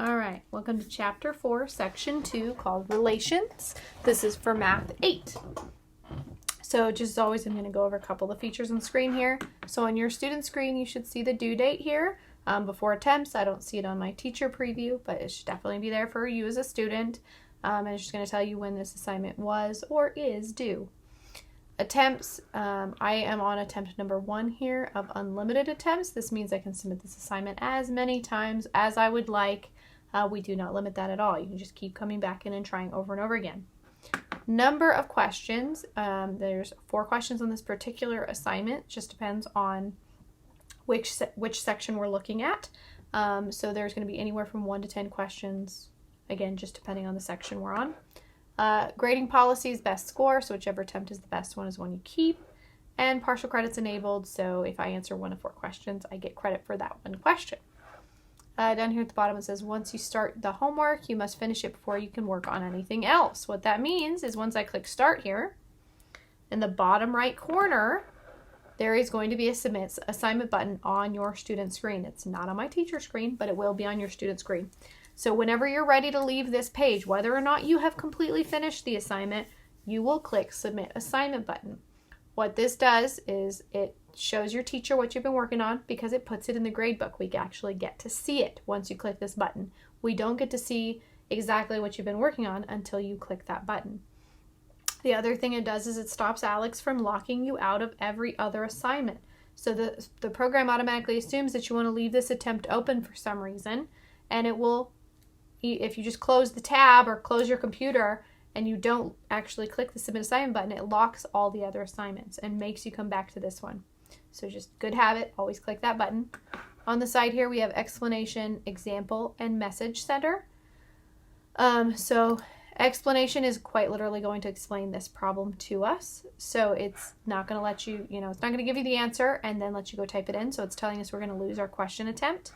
All right, welcome to Chapter 4, Section 2, called Relations. This is for Math 8. So just as always, I'm going to go over a couple of features on the screen here. So on your student screen, you should see the due date here before attempts. I don't see it on my teacher preview, but it should definitely be there for you as a student. And it's just going to tell you when this assignment was or is due. Attempts, I am on attempt number 1 here of unlimited attempts. This means I can submit this assignment as many times as I would like. We do not limit that at all. You can just keep coming back in and trying over and over again. Number of questions, there's 4 questions on this particular assignment. Just depends on which section we're looking at. So there's going to be anywhere from 1 to 10 questions, again, just depending on the section we're on. Grading policy is best score, so whichever attempt is the best one is one you keep. And partial credits enabled, so if I answer 1 of 4 questions, I get credit for that 1 question. Down here at the bottom it says, once you start the homework, you must finish it before you can work on anything else. What that means is once I click start here, in the bottom right corner, there is going to be a submit assignment button on your student screen. It's not on my teacher screen, but it will be on your student screen. So whenever you're ready to leave this page, whether or not you have completely finished the assignment, you will click Submit Assignment button. What this does is it shows your teacher what you've been working on because it puts it in the grade book. We actually get to see it once you click this button. We don't get to see exactly what you've been working on until you click that button. The other thing it does is it stops Alex from locking you out of every other assignment. So the program automatically assumes that you want to leave this attempt open for some reason, and it will, if you just close the tab or close your computer and you don't actually click the Submit Assignment button, it locks all the other assignments and makes you come back to this one. So just good habit, always click that button. On the side here we have explanation, example, and message center. So explanation is quite literally going to explain this problem to us. So it's not going to let you, it's not going to give you the answer and then let you go type it in. So it's telling us we're going to lose our question attempt.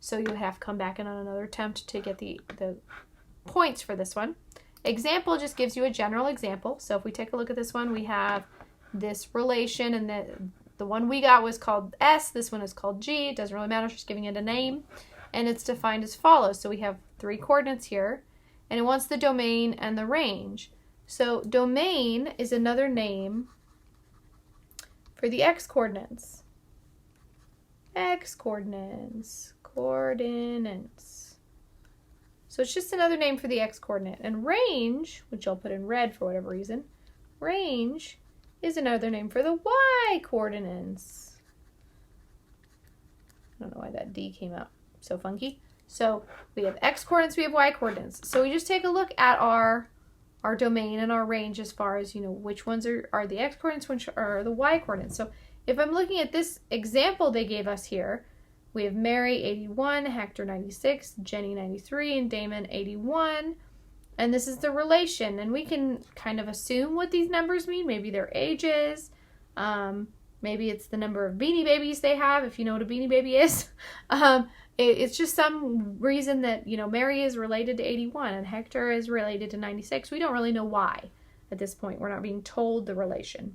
So you have to come back in on another attempt to get the points for this one. Example just gives you a general example. So if we take a look at this one, we have this relation, and the one we got was called S. This one is called G. It doesn't really matter, it's just giving it a name. And it's defined as follows. So we have 3 coordinates here, and it wants the domain and the range. So domain is another name for the x coordinates. X coordinates. Coordinates. So it's just another name for the x coordinate. And range, which I'll put in red for whatever reason, range is another name for the y coordinates. I don't know why that D came out so funky. So we have x coordinates, we have y coordinates. So we just take a look at our domain and our range as far as, which ones are the x coordinates, which are the y coordinates. So if I'm looking at this example they gave us here, we have Mary 81, Hector 96, Jenny 93, and Damon 81. And this is the relation. And we can kind of assume what these numbers mean. Maybe their ages. Maybe it's the number of Beanie Babies they have, if you know what a Beanie Baby is. It's just some reason that, Mary is related to 81 and Hector is related to 96. We don't really know why at this point. We're not being told the relation.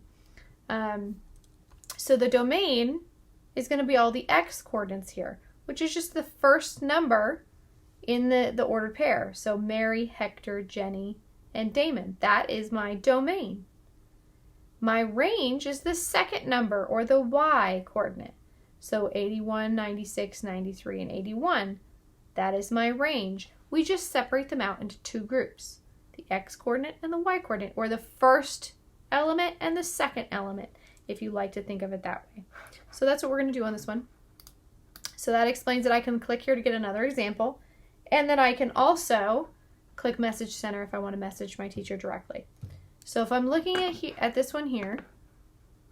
So the domain is going to be all the x coordinates here, which is just the first number in the ordered pair. So Mary, Hector, Jenny, and Damon. That is my domain. My range is the second number, or the y coordinate. So 81, 96, 93, and 81. That is my range. We just separate them out into 2 groups. The x coordinate and the y coordinate, or the first element and the second element, if you like to think of it that way. So that's what we're going to do on this one. So that explains that I can click here to get another example. And then I can also click Message Center if I want to message my teacher directly. So if I'm looking at this one here,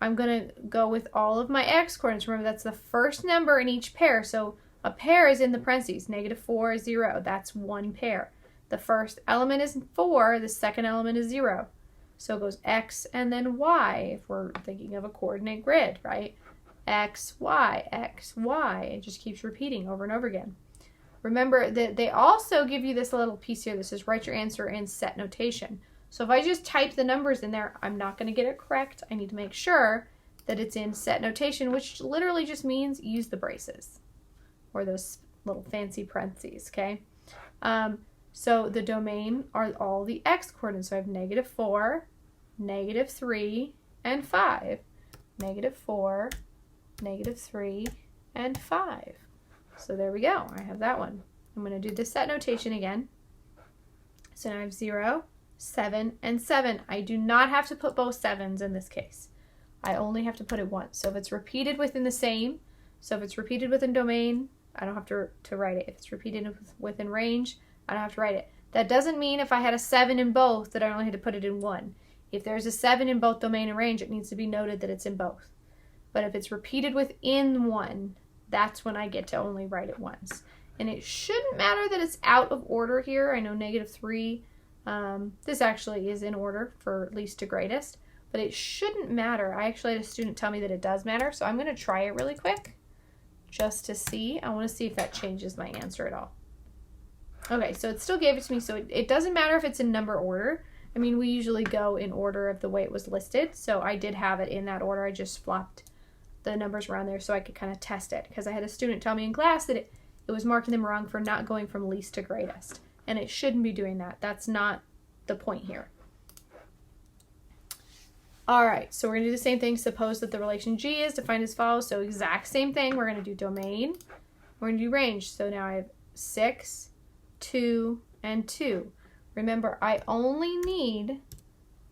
I'm going to go with all of my x coordinates. Remember, that's the first number in each pair. So a pair is in the parentheses. -4 is 0. That's 1 pair. The first element is 4. The second element is 0. So it goes x and then y if we're thinking of a coordinate grid, right? X, Y, X, Y. It just keeps repeating over and over again. Remember that they also give you this little piece here that says write your answer in set notation. So if I just type the numbers in there, I'm not going to get it correct. I need to make sure that it's in set notation, which literally just means use the braces or those little fancy parentheses, okay? So the domain are all the x coordinates. So I have -4, -3, and 5. -4, -3, and 5. So there we go. I have that one. I'm going to do the set notation again. So now I have 0, 7, and 7. I do not have to put both 7s in this case. I only have to put it once. So if it's repeated within the same, so if it's repeated within domain, I don't have to write it. If it's repeated within range, I don't have to write it. That doesn't mean if I had a 7 in both that I only had to put it in one. If there's a 7 in both domain and range, it needs to be noted that it's in both. But if it's repeated within one, that's when I get to only write it once. And it shouldn't matter that it's out of order here. I know -3, this actually is in order for least to greatest, but it shouldn't matter. I actually had a student tell me that it does matter, so I'm going to try it really quick just to see. I want to see if that changes my answer at all. Okay, so it still gave it to me, so it doesn't matter if it's in number order. I mean, we usually go in order of the way it was listed, so I did have it in that order. I just flopped the numbers around there so I could kind of test it, because I had a student tell me in class that it was marking them wrong for not going from least to greatest, and it shouldn't be doing that. That's not the point here. All right, so we're going to do the same thing. Suppose that the relation G is defined as follows. So exact same thing. We're going to do domain. We're going to do range. So now I have 6, 2, and 2. Remember, I only need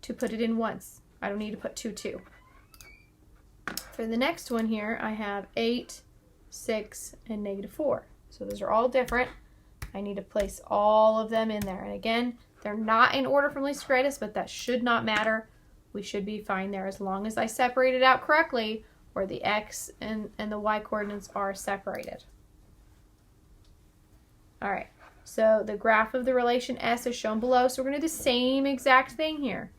to put it in once. I don't need to put 2, 2. For the next one here, I have 8, 6, and -4. So those are all different. I need to place all of them in there. And again, they're not in order from least to greatest, but that should not matter. We should be fine there as long as I separate it out correctly, where the x and the y coordinates are separated. All right, so the graph of the relation S is shown below. So we're going to do the same exact thing here.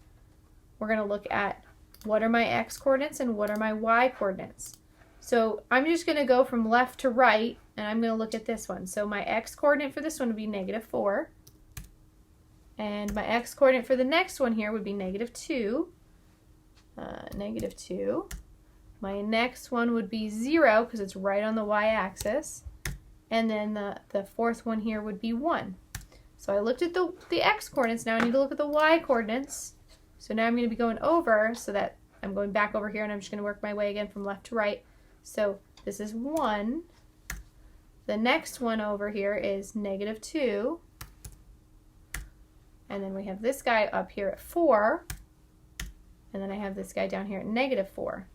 We're going to look at what are my x coordinates and what are my y coordinates. So I'm just going to go from left to right, and I'm going to look at this one. So my x coordinate for this one would be -4. And my x coordinate for the next one here would be -2. -2. My next one would be 0 because it's right on the y-axis. And then the fourth one here would be 1. So I looked at the x coordinates. Now I need to look at the y coordinates. So now I'm going to be going over, so that I'm going back over here, and I'm just going to work my way again from left to right. So this is 1. The next one over here is -2. And then we have this guy up here at 4. And then I have this guy down here at -4.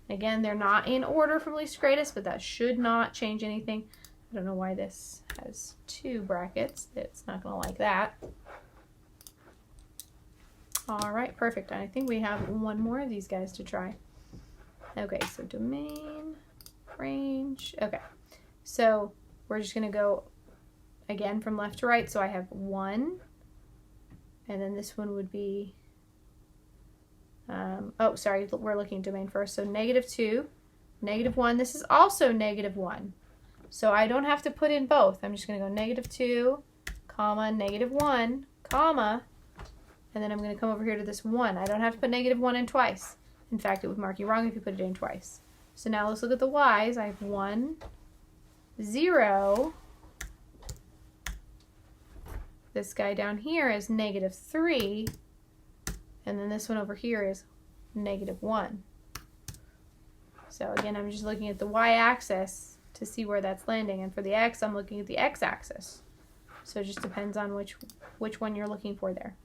Again, they're not in order from least to greatest, but that should not change anything. I don't know why this has 2 brackets. It's not going to like that. All right, perfect. I think we have one more of these guys to try. Okay, so domain, range. Okay, so we're just going to go again from left to right. So I have 1, and then this one would be, oh, sorry, we're looking at domain first. So -2, -1. This is also -1. So I don't have to put in both. I'm just going to go -2, comma, -1, comma, and then I'm going to come over here to this 1. I don't have to put -1 in twice. In fact, it would mark you wrong if you put it in twice. So now let's look at the y's. I have 1, 0. This guy down here is -3. And then this one over here is -1. So again, I'm just looking at the y-axis to see where that's landing. And for the x, I'm looking at the x-axis. So it just depends on which one you're looking for there.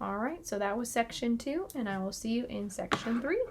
All right, so that was section 2, and I will see you in section 3.